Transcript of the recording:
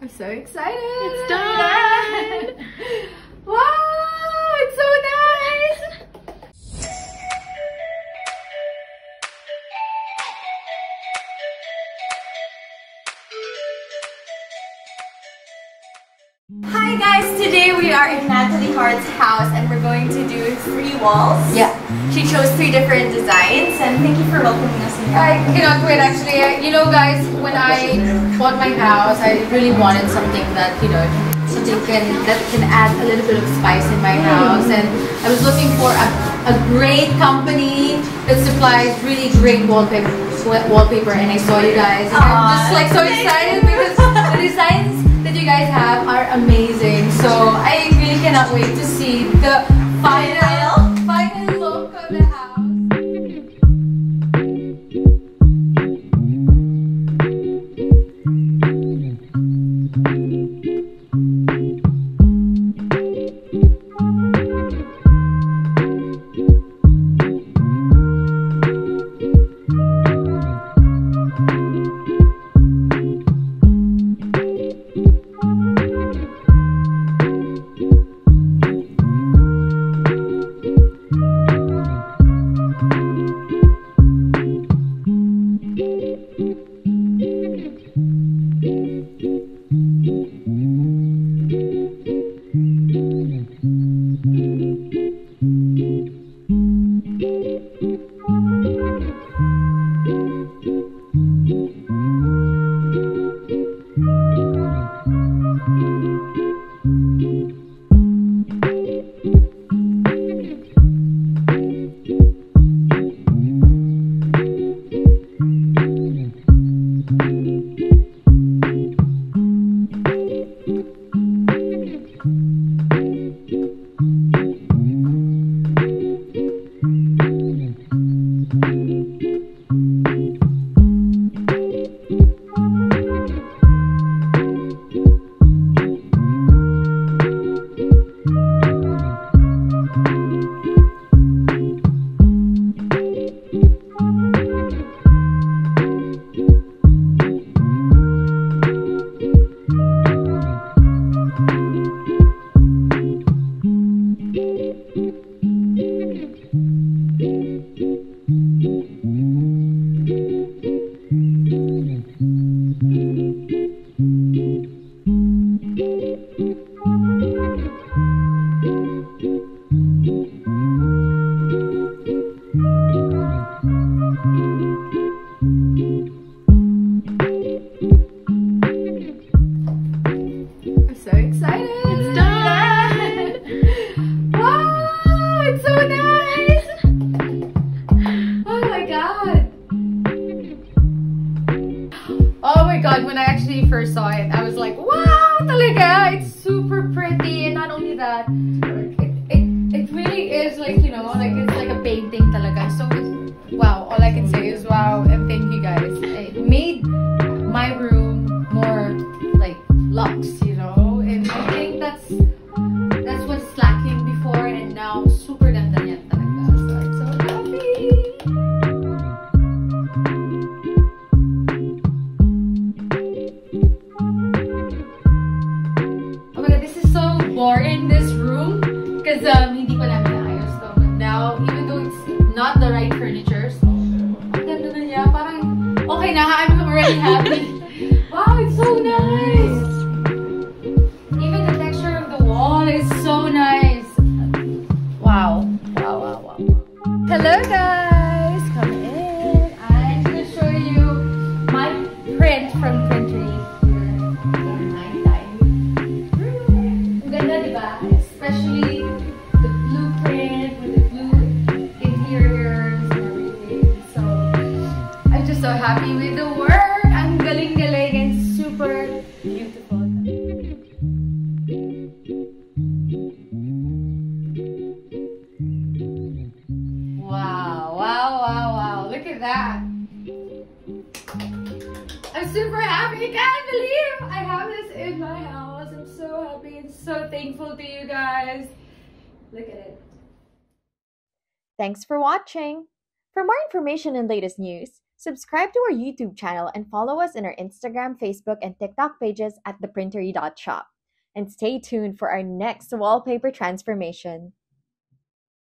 I'm so excited! It's done! Wow! It's so nice! Hi guys! Today we are in Nathalie Heart's house and we're going to do 3 walls. Yeah. She chose 3 different designs and thank you for welcoming us in. I cannot wait actually. You know guys, when I bought my house, I really wanted something that, you know, that can add a little bit of spice in my house, and I was looking for a great company that supplies really great wallpaper, and I saw you guys and I'm just like so excited because the designs that you guys have are amazing. So I really cannot wait to see the final look of the house. When I actually first saw it, I was like, wow, talaga, it's super pretty, and not only that, it really is like, you know, like it's like a painting talaga. So wow, all I can say is wow, and thank you guys. It made my room more like luxe, you know, and I think that's what's lacking before, and now super ganda niyan talaga. So I'm so happy. In this room because hindi pa namin naayos to, but now even though it's not the right furniture, so ang ganda na niya, parang okay na, I'm already happy. Wow, it's so nice. Even the texture of the wall is so nice. Wow. Hello guys, come in. I'm gonna show you my print from Printerie. Especially the blueprint with the blue interiors and everything. So I'm just so happy with the work. Ang galing-galing and super beautiful. Wow. Look at that. I'm super happy. I can't believe I have this in my house. I'm so happy and so thankful to you guys. Look at it. Thanks for watching. For more information and latest news, Subscribe to our YouTube channel and follow us in our Instagram, Facebook, and TikTok pages at theprinterie.shop. And stay tuned for our next wallpaper transformation.